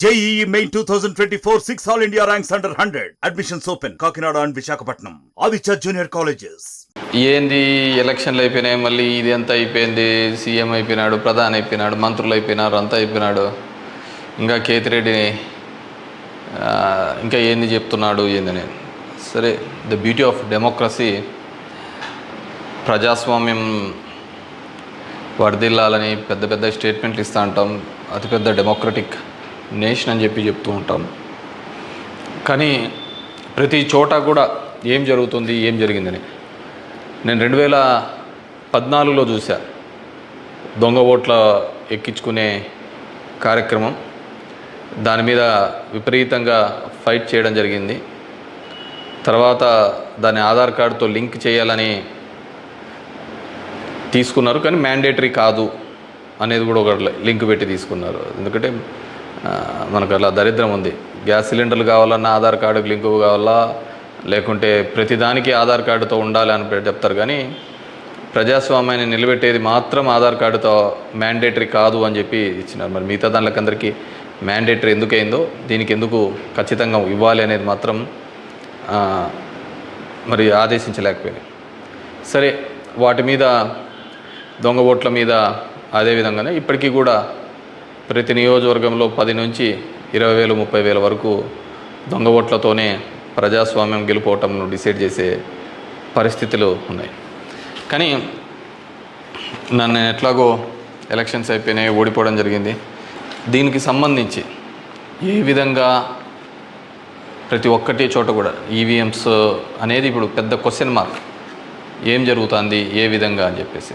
JEE Main 2024 6 All India ranks under 100. Admissions open. Kakinada and Visakhapatnam. Aditya Junior Colleges. ఏంది ఎలక్షన్లు అయిపోయినాయి, మళ్ళీ ఇది అంతా అయిపోయింది, సీఎం అయిపోయినాడు, ప్రధాని అయిపోయినాడు, మంత్రులు అయిపోయినారు, అంతా అయిపోయినాడు, ఇంకా కేతిరెడ్డిని ఇంకా ఏంది చెప్తున్నాడు ఏందని. సరే, ద బ్యూటీ ఆఫ్ డెమోక్రసీ, ప్రజాస్వామ్యం వర్ధిల్లాలని పెద్ద పెద్ద స్టేట్మెంట్లు ఇస్తూ ఉంటాం, అతిపెద్ద డెమోక్రటిక్ నేషన్ అని చెప్తూ ఉంటాం. కానీ ప్రతి చోట కూడా ఏం జరుగుతుంది, ఏం జరిగిందని నేను 2014లో చూసా. దొంగ ఓట్ల ఎక్కించుకునే కార్యక్రమం, దాని మీద విపరీతంగా ఫైట్ చేయడం జరిగింది. తర్వాత దాన్ని ఆధార్ కార్డుతో లింక్ చేయాలని తీసుకున్నారు, కానీ మ్యాండేటరీ కాదు అనేది కూడా ఒక లింక్ పెట్టి తీసుకున్నారు. ఎందుకంటే మనకు అలా దరిద్రం ఉంది. గ్యాస్ సిలిండర్లు కావాలన్నా ఆధార్ కార్డుకి లింకు కావాలా, లేకుంటే ప్రతిదానికి ఆధార్ కార్డుతో ఉండాలి అని చెప్తారు. కానీ ప్రజాస్వామ్యాన్ని నిలబెట్టేది మాత్రం ఆధార్ కార్డుతో మ్యాండేటరీ కాదు అని చెప్పి ఇచ్చినారు. మరి మిగతా దానికందరికీ మ్యాండేటరీ ఎందుకైందో, దీనికి ఎందుకు ఖచ్చితంగా ఇవ్వాలి అనేది మాత్రం మరి ఆదేశించలేకపోయినాయి. సరే, వాటి మీద, దొంగ ఓట్ల మీద అదేవిధంగానే ఇప్పటికీ కూడా ప్రతి నియోజకవర్గంలో 10 నుంచి 20,000 30,000 వరకు దొంగ ఓట్లతోనే ప్రజాస్వామ్యం గెలుపోవటంను డిసైడ్ చేసే పరిస్థితులు ఉన్నాయి. కానీ నన్ను ఎట్లాగో ఎలక్షన్స్ అయిపోయినాయి, ఓడిపోవడం జరిగింది. దీనికి సంబంధించి ఏ విధంగా ప్రతి ఒక్కటి చోట కూడా ఈవీఎంస్ అనేది ఇప్పుడు పెద్ద క్వశ్చన్ మార్క్. ఏం జరుగుతుంది, ఏ విధంగా అని చెప్పేసి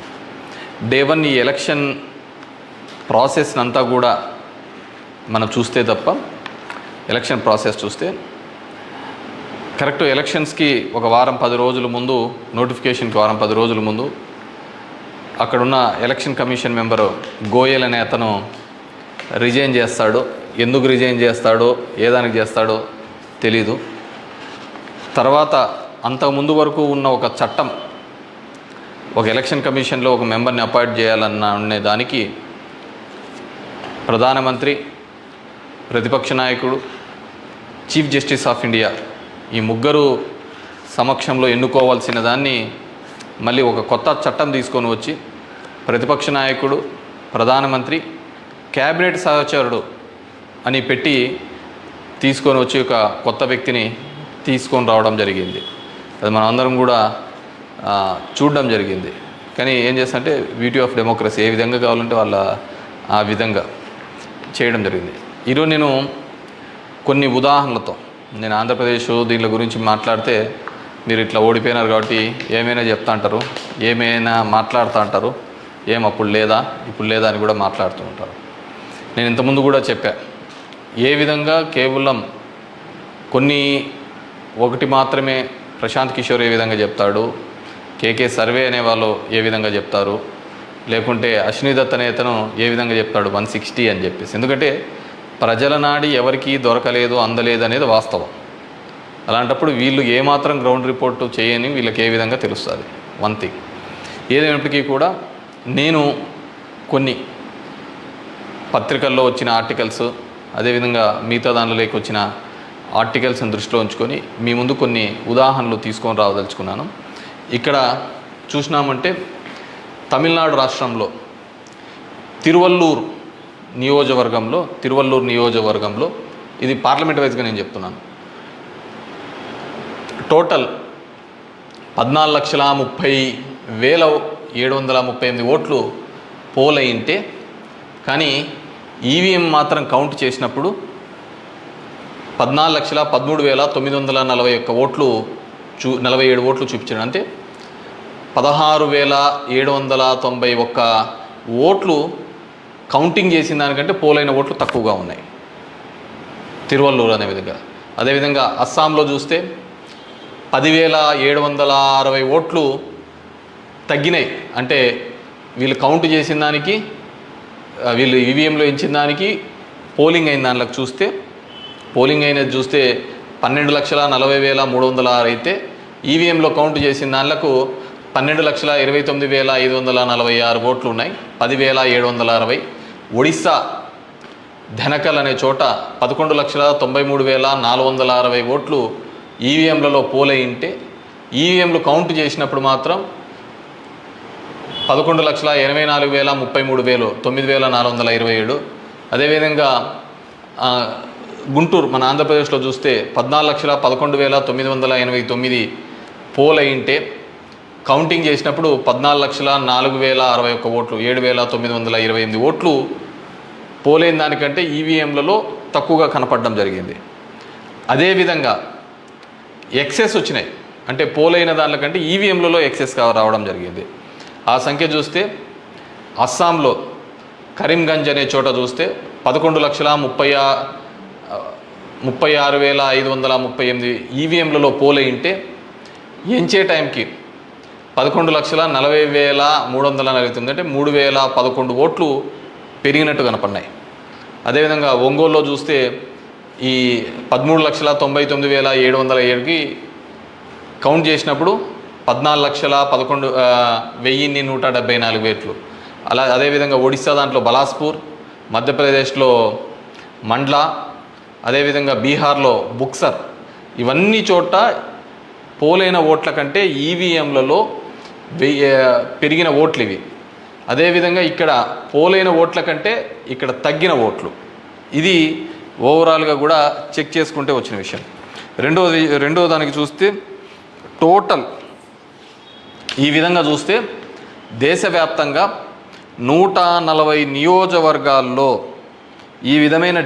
డే 1 ఈ ఎలక్షన్ ప్రాసెస్ అంతా కూడా మనం చూస్తే తప్ప, ఎలక్షన్ ప్రాసెస్ చూస్తే కరెక్ట్ ఎలక్షన్స్కి ఒక వారం 10 రోజుల ముందు, నోటిఫికేషన్కి వారం 10 రోజుల ముందు అక్కడున్న ఎలక్షన్ కమిషన్ మెంబరు గోయల్ అనే అతను రిజైన్ చేస్తాడు. ఎందుకు రిజైన్ చేస్తాడో, ఏ దానికి చేస్తాడో తెలీదు. తర్వాత అంతకుముందు వరకు ఉన్న ఒక చట్టం, ఒక ఎలక్షన్ కమిషన్లో ఒక మెంబర్ని అపాయింట్ చేయాలన్న దానికి ప్రధానమంత్రి, ప్రతిపక్ష నాయకుడు, చీఫ్ జస్టిస్ ఆఫ్ ఇండియా ఈ ముగ్గురు సమక్షంలో ఎన్నుకోవాల్సిన దాన్ని మళ్ళీ ఒక కొత్త చట్టం తీసుకొని వచ్చి ప్రతిపక్ష నాయకుడు, ప్రధానమంత్రి, క్యాబినెట్ సహచరుడు అని పెట్టి తీసుకొని వచ్చి ఒక కొత్త వ్యక్తిని తీసుకొని రావడం జరిగింది. అది మనం అందరం కూడా చూడడం జరిగింది. కానీ ఏం చేస్తారంటే బ్యూటీ ఆఫ్ డెమోక్రసీ, ఏ విధంగా కావాలంటే వాళ్ళ ఆ విధంగా చేయడం జరిగింది. ఈరోజు నేను కొన్ని ఉదాహరణలతో, నేను ఆంధ్రప్రదేశ్ దీని గురించి మాట్లాడితే మీరు ఇట్లా ఓడిపోయినారు కాబట్టి ఏమైనా చెప్తా అంటారు, ఏమైనా మాట్లాడుతూ అంటారు, ఏం అప్పుడు లేదా ఇప్పుడు లేదా అని కూడా మాట్లాడుతూ ఉంటారు. నేను ఇంతకుముందు కూడా చెప్పా, ఏ విధంగా కేవలం ఒకటి మాత్రమే ప్రశాంత్ కిషోర్ ఏ విధంగా చెప్తాడు, కేకే సర్వే అనే వాళ్ళు ఏ విధంగా చెప్తారు, లేకుంటే అశ్విని దత్ అనే అతను ఏ విధంగా చెప్తాడు 160 అని చెప్పేసి. ఎందుకంటే ప్రజల నాడి ఎవరికి దొరకలేదు, అందలేదు అనేది వాస్తవం. అలాంటప్పుడు వీళ్ళు ఏమాత్రం గ్రౌండ్ రిపోర్టు చేయని వీళ్ళకి ఏ విధంగా తెలుస్తుంది. వన్ థింగ్ ఏదైనప్పటికీ కూడా నేను కొన్ని పత్రికల్లో వచ్చిన ఆర్టికల్స్, అదేవిధంగా మిగతా దానిలోకి వచ్చిన ఆర్టికల్స్ని దృష్టిలో ఉంచుకొని మీ ముందు కొన్ని ఉదాహరణలు తీసుకొని రావదలుచుకున్నాను. ఇక్కడ చూసినామంటే తమిళనాడు రాష్ట్రంలో తిరువల్లూరు నియోజకవర్గంలో ఇది పార్లమెంట్ వైజ్గా నేను చెప్తున్నాను, టోటల్ 14,30,738 ఓట్లు పోల్ అయింటే, కానీ ఈవీఎం మాత్రం కౌంట్ చేసినప్పుడు 14,13,941 ఓట్లు 47 ఓట్లు చూపించాడు. అంటే 16,791 ఓట్లు కౌంటింగ్ చేసిన దానికంటే పోలైన ఓట్లు తక్కువగా ఉన్నాయి తిరువల్లూరు అనే విధంగా. అదేవిధంగా అస్సాంలో చూస్తే 10,760 ఓట్లు తగ్గినాయి. అంటే వీళ్ళు కౌంట్ చేసిన దానికి, వీళ్ళు ఈవీఎంలో ఇచ్చిన దానికి పోలింగ్ అయిన దానిలోకి చూస్తే, పోలింగ్ అయినది చూస్తే 12,40,306 అయితే ఈవీఎంలో కౌంట్ చేసిన దానిలకు 12,29,546 ఓట్లు ఉన్నాయి. 10,760. ఒడిస్సా ధనకల్ అనే చోట 11,93,460 ఓట్లు ఈవీఎంలలో పోలయింటే ఈవీఎంలు కౌంట్ చేసినప్పుడు మాత్రం 11,84,33,000 9,427. అదేవిధంగా గుంటూరు మన ఆంధ్రప్రదేశ్లో చూస్తే 14,11,989 పోలయింటే కౌంటింగ్ చేసినప్పుడు 14,04,061 ఓట్లు 7,928 ఓట్లు పోలైన దానికంటే ఈవీఎంలలో తక్కువగా కనపడడం జరిగింది. అదేవిధంగా ఎక్సెస్ వచ్చినాయి, అంటే పోలైన దానికంటే ఈవీఎంలలో ఎక్సెస్ రావడం జరిగింది. ఆ సంఖ్య చూస్తే అస్సాంలో కరీంగంజ్ అనే చోట చూస్తే 11,36,538 ఈవీఎంలలో పోలయింటే ఎంచే టైంకి 11,40,349 అంటే 3,011 ఓట్లు పెరిగినట్టు కనపడినాయి. అదేవిధంగా ఒంగోలులో చూస్తే ఈ 13,99,707కి కౌంట్ చేసినప్పుడు 14,11,174 ఓట్లు. అదేవిధంగా ఒడిశా దాంట్లో బలాస్పూర్, మధ్యప్రదేశ్లో మండ్లా, అదేవిధంగా బీహార్లో బుక్సర్, ఇవన్నీ చోట పోలైన ఓట్ల కంటే ఈవీఎంలలో పెరిగిన ఓట్లు ఇవి. అదేవిధంగా ఇక్కడ పోలైన ఓట్ల కంటే ఇక్కడ తగ్గిన ఓట్లు. ఇది ఓవరాల్గా కూడా చెక్ చేసుకుంటే వచ్చిన విషయం. రెండో దానికి చూస్తే టోటల్ ఈ విధంగా చూస్తే దేశవ్యాప్తంగా 140 నియోజకవర్గాల్లో ఈ విధమైన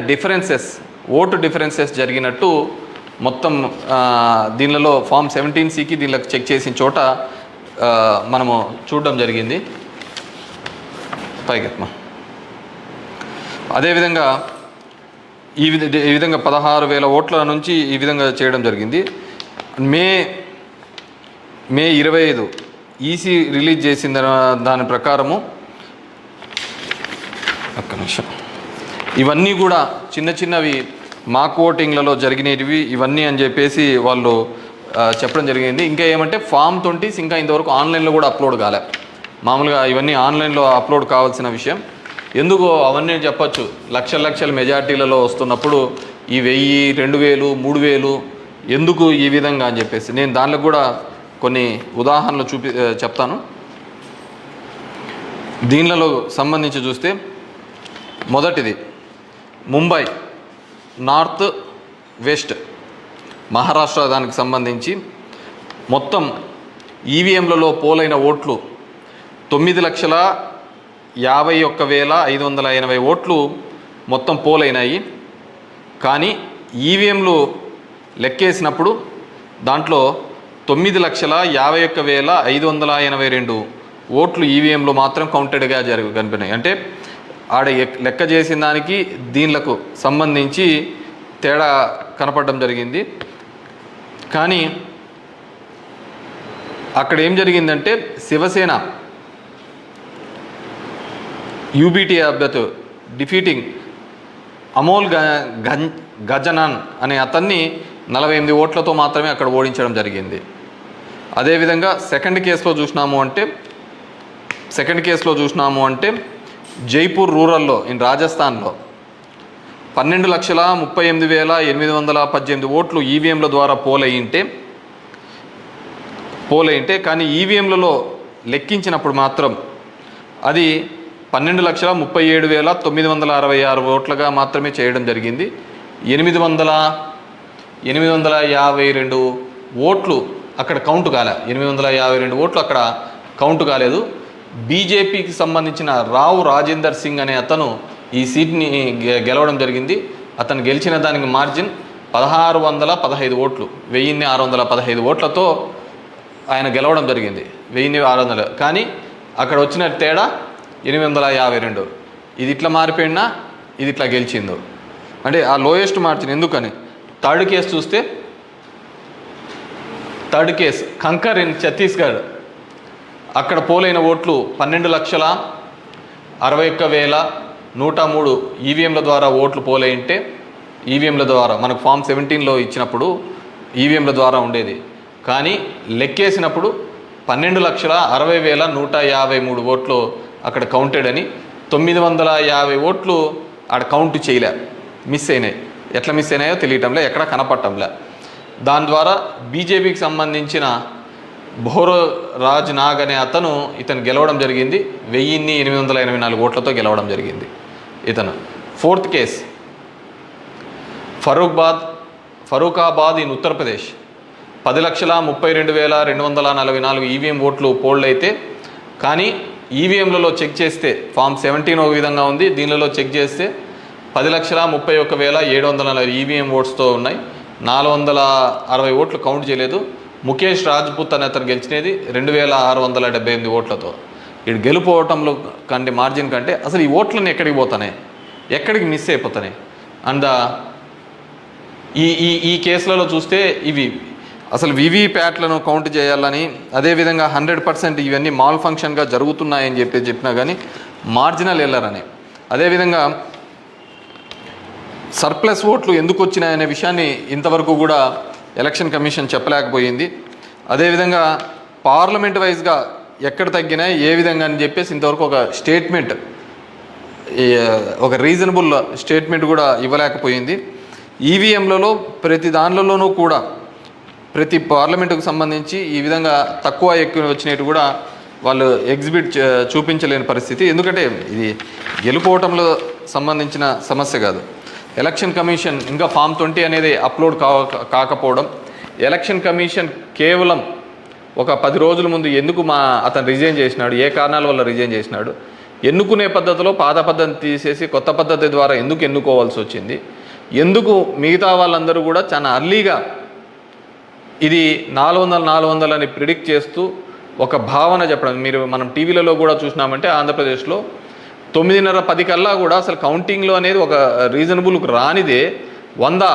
ఓటు డిఫరెన్సెస్ జరిగినట్టు మొత్తం దీనిలో ఫామ్ 17Cకి దీనిలో చెక్ చేసిన చోట మనము చూడడం జరిగింది. పైకెత్మ అదేవిధంగా ఈ విధంగా 16,000 ఓట్ల నుంచి ఈ విధంగా చేయడం జరిగింది. మే 25 ఈసీ రిలీజ్ చేసిన దాని ప్రకారము ఒక్క నిమిషం, ఇవన్నీ కూడా చిన్నవి మాక్ ఓటింగ్లలో జరిగినవి ఇవన్నీ అని చెప్పేసి వాళ్ళు చెప్పడం జరిగింది. ఇంకా ఏమంటే ఫామ్ 20 ఇంకా ఇంతవరకు ఆన్లైన్లో కూడా అప్లోడ్ కాలే. మామూలుగా ఇవన్నీ ఆన్లైన్లో అప్లోడ్ కావాల్సిన విషయం. ఎందుకు అవన్నీ చెప్పచ్చు, లక్షల మెజార్టీలలో వస్తున్నప్పుడు ఈ 1,000, 2,000, 3,000 ఎందుకు ఈ విధంగా అని చెప్పేసి నేను దానిలో కూడా కొన్ని ఉదాహరణలు చెప్తాను. దీనిలో సంబంధించి చూస్తే మొదటిది ముంబై నార్త్ వెస్ట్ మహారాష్ట్ర దానికి సంబంధించి మొత్తం ఈవీఎంలలో పోలైన ఓట్లు 9,51,580 ఓట్లు మొత్తం పోలైనాయి. కానీ ఈవీఎంలు లెక్కేసినప్పుడు దాంట్లో 9,51,582 ఓట్లు ఈవీఎంలో మాత్రం కౌంటెడ్గా కనిపినాయి. అంటే ఆడ లెక్క చేసిన దానికి దీనిలకు సంబంధించి తేడా కనపడడం జరిగింది. కానీ అక్కడ ఏం జరిగిందంటే శివసేన యూబీటీ అభ్యర్థి డిఫీటింగ్ అమోల్ గజనాన్ అనే అతన్ని 48 ఓట్లతో మాత్రమే అక్కడ ఓడించడం జరిగింది. అదేవిధంగా సెకండ్ కేసులో చూసినాము అంటే జైపూర్ రూరల్లో రాజస్థాన్లో 12,38,818 ఓట్లు ఈవీఎంల ద్వారా పోలయింటే కానీ ఈవీఎంలలో లెక్కించినప్పుడు మాత్రం అది 12,37,966 ఓట్లుగా మాత్రమే చేయడం జరిగింది. 852 ఓట్లు అక్కడ కౌంట్ కాలే. 852 ఓట్లు అక్కడ కౌంట్ కాలేదు. బీజేపీకి సంబంధించిన రావు రాజేందర్ సింగ్ అనే అతను ఈ సీట్ని గెలవడం జరిగింది. అతను గెలిచిన దానికి మార్జిన్ 1,615 ఓట్లు, 1,615 ఓట్లతో ఆయన గెలవడం జరిగింది. 1,600. కానీ అక్కడ వచ్చిన తేడా 852. ఇది ఇట్లా మారిపోయినా ఇది ఇట్లా గెలిచిందో అంటే ఆ లోయెస్ట్ మార్జిన్. ఎందుకని థర్డ్ కేసు చూస్తే కంకర్ ఇన్ ఛత్తీస్గఢ్ అక్కడ పోలైన ఓట్లు 12,61,103 ఈవీఎంల ద్వారా ఓట్లు పోలైంటే ఈవీఎంల ద్వారా మనకు ఫామ్ 17లో ఇచ్చినప్పుడు ఈవీఎంల ద్వారా ఉండేది. కానీ లెక్కేసినప్పుడు 12,60,153 ఓట్లు అక్కడ కౌంటెడ్ అని 950 ఓట్లు ఆడ కౌంట్ చేయలే, మిస్ అయినాయి. ఎట్లా మిస్ అయినాయో తెలియటంలే, ఎక్కడ కనపడటంలే. దాని ద్వారా బీజేపీకి సంబంధించిన భోరో రాజ్ నాగ్ అనే ఇతను గెలవడం జరిగింది. 1884 ఓట్లతో గెలవడం జరిగింది ఇతను. Fourth case Farrukhabad in Uttar Pradesh. 10,32,244 EVM ఓట్లు పోల్డ్ అయితే, కానీ ఈవీఎంలలో చెక్ చేస్తే ఫామ్ 17 ఒక విధంగా ఉంది, దీనిలో చెక్ చేస్తే 10,31,740 ఈవీఎం ఓట్స్తో ఉన్నాయి. 460 ఓట్లు కౌంట్ చేయలేదు. ముఖేష్ రాజ్పుత్ అనే అతను గెలిచినది 2,678 ఓట్లతో. ఇటు గెలుపోవటంలో కంటే మార్జిన్ కంటే అసలు ఈ ఓట్లను ఎక్కడికి పోతున్నాయి, ఎక్కడికి మిస్ అయిపోతున్నాయి. అండ్ ఈ కేసులలో చూస్తే ఇవి అసలు వివిప్యాట్లను కౌంట్ చేయాలని, అదేవిధంగా 100% ఇవన్నీ మాల్ ఫంక్షన్గా జరుగుతున్నాయని చెప్పినా కానీ మార్జినల్ ఎల్లరని, అదేవిధంగా సర్ప్లస్ ఓట్లు ఎందుకు వచ్చినాయనే విషయాన్ని ఇంతవరకు కూడా ఎలక్షన్ కమిషన్ చెప్పలేకపోయింది. అదేవిధంగా పార్లమెంట్ వైజ్గా ఎక్కడ తగ్గినాయి, ఏ విధంగా అని చెప్పేసి ఇంతవరకు ఒక స్టేట్మెంట్, ఒక రీజనబుల్ స్టేట్మెంట్ కూడా ఇవ్వలేకపోయింది. ఈవీఎంలలో ప్రతి దానిలోనూ కూడా ప్రతి పార్లమెంటుకు సంబంధించి ఈ విధంగా తక్కువ ఎక్కువ వచ్చినట్టు కూడా వాళ్ళు చూపించలేని పరిస్థితి. ఎందుకంటే ఇది గెలుపోవటంలో సంబంధించిన సమస్య కాదు. ఎలక్షన్ కమిషన్ ఇంకా ఫామ్ 20 అనేది అప్లోడ్ కాకపోవడం, ఎలక్షన్ కమిషన్ కేవలం ఒక 10 రోజుల ముందు ఎందుకు అతను రిజైన్ చేసినాడు, ఏ కారణాల వల్ల రిజైన్ చేసినాడు, ఎన్నుకునే పద్ధతిలో పాత పద్ధతి తీసేసి కొత్త పద్ధతి ద్వారా ఎందుకు ఎన్నుకోవాల్సి వచ్చింది, ఎందుకు మిగతా వాళ్ళందరూ కూడా చాలా అర్లీగా ఇది 400 అని ప్రిడిక్ట్ చేస్తూ ఒక భావన చెప్పడం. మనం టీవీలలో కూడా చూసినామంటే ఆంధ్రప్రదేశ్లో 9:30, 10 కల్లా కూడా అసలు కౌంటింగ్లో అనేది ఒక రీజనబుల్కు రానిదే 100,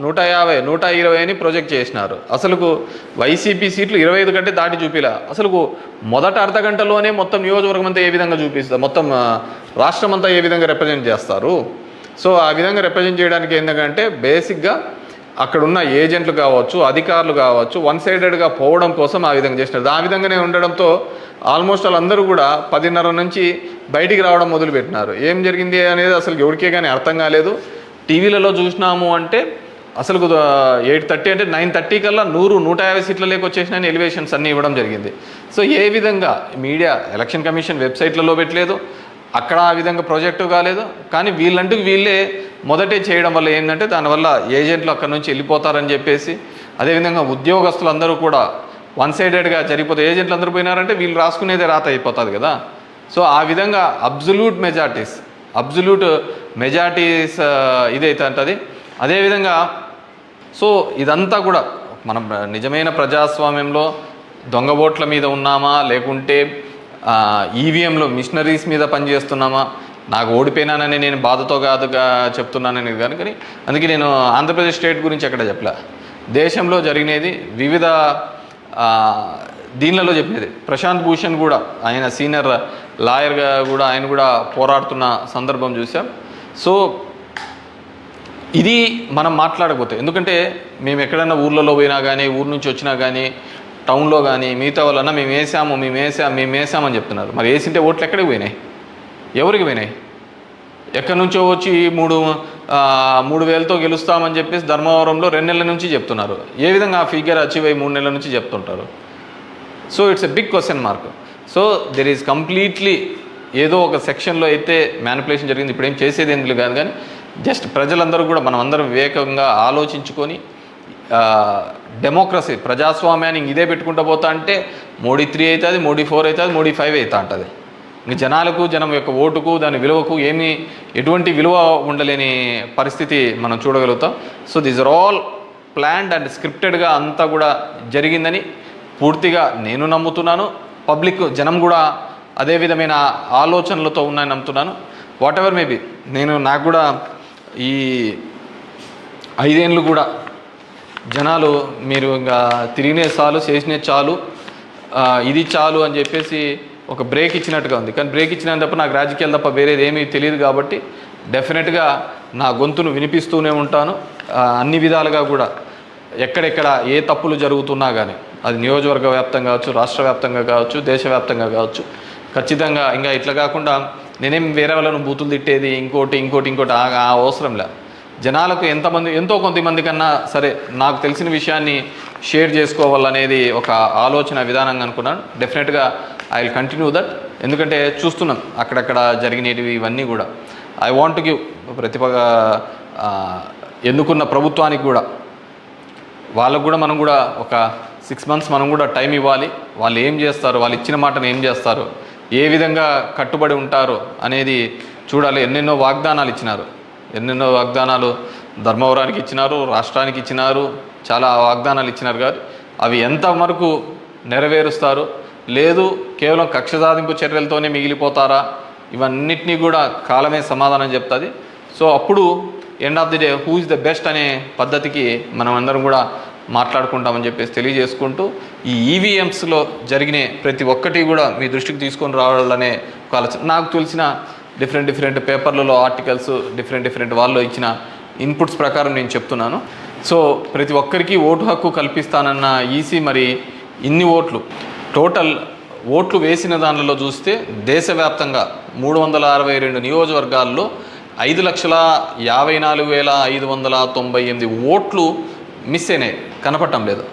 150, 120 అని ప్రొజెక్ట్ చేసినారు. అసలుకు వైసీపీ సీట్లు 25 కంటే దాటి చూపిలా. అసలుకు మొదట అర్ధ గంటలోనే మొత్తం నియోజకవర్గం అంతా ఏ విధంగా చూపిస్తారు, మొత్తం రాష్ట్రం అంతా ఏ విధంగా రిప్రజెంట్ చేస్తారు. సో ఆ విధంగా రిప్రజెంట్ చేయడానికి ఏంటంటే బేసిక్గా అక్కడున్న ఏజెంట్లు కావచ్చు, అధికారులు కావచ్చు, వన్ సైడెడ్గా పోవడం కోసం ఆ విధంగా చేసినారు. ఆ విధంగానే ఉండడంతో ఆల్మోస్ట్ వాళ్ళందరూ కూడా 10:30 నుంచి బయటికి రావడం మొదలుపెట్టినారు. ఏం జరిగింది అనేది అసలు ఎవరికే కానీ అర్థం కాలేదు. టీవీలలో చూసినాము అంటే అసలు 8:30 అంటే 9:30 కల్లా 100, 150 సీట్ల లేక వచ్చేసినాయని ఎలివేషన్స్ అన్నీ ఇవ్వడం జరిగింది. సో ఏ విధంగా మీడియా ఎలక్షన్ కమిషన్ వెబ్సైట్లలో పెట్టలేదు, అక్కడ ఆ విధంగా ప్రాజెక్టు కాలేదు. కానీ వీళ్ళే మొదటే చేయడం వల్ల ఏంటంటే దానివల్ల ఏజెంట్లు అక్కడ నుంచి వెళ్ళిపోతారని చెప్పేసి, అదేవిధంగా ఉద్యోగస్తులందరూ కూడా వన్ సైడెడ్గా జరిగిపోతే ఏజెంట్లు అందరూ పోయినారంటే వీళ్ళు రాసుకునేదే రాత అయిపోతుంది కదా. సో ఆ విధంగా అబ్జల్యూట్ మెజార్టీస్ ఇదైతే అంటది. అదేవిధంగా సో ఇదంతా కూడా మనం నిజమైన ప్రజాస్వామ్యంలో దొంగ ఓట్ల మీద ఉన్నామా, లేకుంటే ఈవీఎంలో మిషనరీస్ మీద పనిచేస్తున్నామా, నాకు ఓడిపోయినానని నేను బాధతో కాదుగా చెప్తున్నానని కానీ అందుకే నేను ఆంధ్రప్రదేశ్ స్టేట్ గురించి ఎక్కడ చెప్పలే. దేశంలో జరిగినది వివిధ దీనిలలో చెప్పినది. ప్రశాంత్ భూషణ్ కూడా ఆయన సీనియర్ లాయర్గా కూడా ఆయన కూడా పోరాడుతున్న సందర్భం చూసాం. సో ఇది మనం మాట్లాడకపోతే, ఎందుకంటే మేము ఎక్కడైనా ఊర్లలో పోయినా కానీ, ఊరు నుంచి వచ్చినా కానీ, టౌన్లో కానీ మిగతా వాళ్ళన్నా మేము వేసామని చెప్తున్నారు. మరి వేసింటే ఓట్లు ఎక్కడికి పోయినాయి, ఎవరికి పోయినాయి? ఎక్కడి నుంచో వచ్చి 3,000తో గెలుస్తామని చెప్పేసి ధర్మవరంలో 2 నెలల నుంచి చెప్తున్నారు. ఏ విధంగా ఆ ఫిగర్ అచీవ్ అయ్యి 3 నెలల నుంచి చెప్తుంటారు? So it's a big question mark. So there is completely ఏదో ఒక సెక్షన్లో అయితే మ్యానిపులేషన్ జరిగింది. ఇప్పుడు ఏం చేసేది ఎందుకు కాదు, కానీ జస్ట్ ప్రజలందరూ కూడా మనం అందరం వివేకంగా ఆలోచించుకొని డెమోక్రసీ ప్రజాస్వామ్యాన్ని ఇదే పెట్టుకుంటూ పోతా అంటే మోడీ 3 అవుతుంది, మోడీ 4 అవుతుంది, మోడీ 5 అవుతా ఉంటుంది. ఇంక జనం యొక్క ఓటుకు దాని విలువకు ఎటువంటి విలువ ఉండలేని పరిస్థితి మనం చూడగలుగుతాం. So these are all planned and స్క్రిప్టెడ్గా అంతా కూడా జరిగిందని పూర్తిగా నేను నమ్ముతున్నాను. పబ్లిక్ జనం కూడా అదే విధమైన ఆలోచనలతో ఉన్నాయని నమ్ముతున్నాను. వాట్ ఎవర్ మేబీ నాకు కూడా ఈ 5 ఏళ్ళు కూడా జనాలు మీరు ఇంకా తిరిగినే చాలు, చేసినే చాలు, ఇది చాలు అని చెప్పేసి ఒక బ్రేక్ ఇచ్చినట్టుగా ఉంది. కానీ బ్రేక్ ఇచ్చినా తప్ప నాకు రాజకీయాలు తప్ప వేరేది ఏమీ తెలియదు కాబట్టి డెఫినెట్గా నా గొంతును వినిపిస్తూనే ఉంటాను. అన్ని విధాలుగా కూడా ఎక్కడెక్కడ ఏ తప్పులు జరుగుతున్నా కానీ, అది నియోజకవర్గ వ్యాప్తంగా కావచ్చు, రాష్ట్ర వ్యాప్తంగా కావచ్చు, దేశవ్యాప్తంగా కావచ్చు, ఖచ్చితంగా ఇంకా ఇట్లా కాకుండా నేనేం వేరే వాళ్ళను బూతులు తిట్టేది ఇంకోటి ఆ అవసరం లే. జనాలకు ఎంతో కొంతమంది కన్నా సరే నాకు తెలిసిన విషయాన్ని షేర్ చేసుకోవాలనేది ఒక ఆలోచన విధానంగా అనుకున్నాను. డెఫినెట్గా ఐ విల్ కంటిన్యూ దట్. ఎందుకంటే చూస్తున్నాం అక్కడక్కడ జరిగినవి ఇవన్నీ కూడా. ఐ వాంట్ టు గివ్ ఎన్నుకున్న ప్రభుత్వానికి కూడా వాళ్ళకు కూడా మనం కూడా ఒక 6 months మనం కూడా టైం ఇవ్వాలి. వాళ్ళు ఏం చేస్తారు, వాళ్ళు ఇచ్చిన మాటను ఏం చేస్తారు, ఏ విధంగా కట్టుబడి ఉంటారు అనేది చూడాలి. ఎన్నెన్నో వాగ్దానాలు ధర్మవరానికి ఇచ్చినారు, రాష్ట్రానికి ఇచ్చినారు, చాలా వాగ్దానాలు ఇచ్చినారు కాదు. అవి ఎంతవరకు నెరవేరుస్తారు, లేదు కేవలం కక్ష సాధింపు చర్యలతోనే మిగిలిపోతారా, ఇవన్నిటినీ కూడా కాలమే సమాధానం చెప్తుంది. సో అప్పుడు end of the day who is the best అనే పద్ధతికి మనం అందరం కూడా మాట్లాడుకుంటామని చెప్పేసి తెలియజేసుకుంటూ, ఈ ఈవీఎంస్లో జరిగిన ప్రతి ఒక్కటి కూడా మీ దృష్టికి తీసుకొని రావాలనే ఒక ఆలోచన. నాకు తెలిసిన డిఫరెంట్ పేపర్లలో ఆర్టికల్స్ డిఫరెంట్ వాళ్ళు ఇచ్చిన ఇన్పుట్స్ ప్రకారం నేను చెప్తున్నాను. సో ప్రతి ఒక్కరికి ఓటు హక్కు కల్పిస్తానన్న ఈసీ మరి ఇన్ని టోటల్ ఓట్లు వేసిన దానిలో చూస్తే దేశవ్యాప్తంగా 362 నియోజకవర్గాల్లో 5,54,598 ఓట్లు మిస్ అయినాయి, కనపడటం లేదు.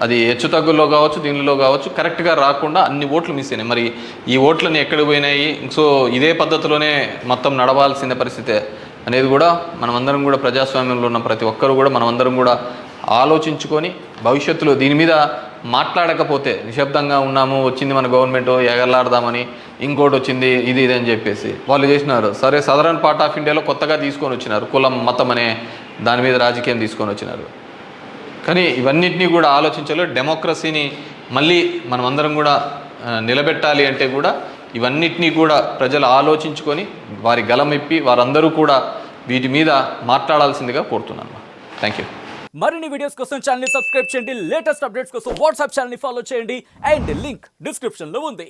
అది హెచ్చు తగ్గుల్లో కావచ్చు, దీనిలో కావచ్చు, కరెక్ట్గా రాకుండా అన్ని ఓట్లు మిస్ అయినాయి. మరి ఈ ఓట్లని ఎక్కడికి పోయినాయి? సో ఇదే పద్ధతిలోనే మొత్తం నడవాల్సిన పరిస్థితే అనేది కూడా మనమందరం కూడా ప్రజాస్వామ్యంలో ఉన్న ప్రతి ఒక్కరు కూడా మనమందరం కూడా ఆలోచించుకొని భవిష్యత్తులో దీని మీద మాట్లాడకపోతే నిశ్శబ్దంగా ఉన్నాము, వచ్చింది మన గవర్నమెంట్ ఎగలాడదామని, ఇంకోటి వచ్చింది ఇది అని చెప్పేసి వాళ్ళు చేసినారు. సరే, సదరన్ పార్ట్ ఆఫ్ ఇండియాలో కొత్తగా తీసుకొని వచ్చినారు, కులం మతం అనే దాని మీద రాజకీయం తీసుకొని వచ్చినారు. కానీ ఇవన్నిటినీ కూడా ఆలోచించాలి. డెమోక్రసీని మళ్ళీ మనమందరం కూడా నిలబెట్టాలి అంటే కూడా ఇవన్నిటినీ కూడా ప్రజలు ఆలోచించుకొని వారి గలమిప్పి వారందరూ కూడా వీటి మీద మాట్లాడాల్సిందిగా కోరుతున్నాను. Thank you. మరిన్ని వీడియోస్ కోసం ఛానల్ ని సబ్స్క్రైబ్ చేయండి. లేటెస్ట్ అప్డేట్స్ కోసం వాట్సాప్ ఛానల్ ని ఫాలో చేయండి. అండ్ లింక్ డిస్క్రిప్షన్ లో ఉంది.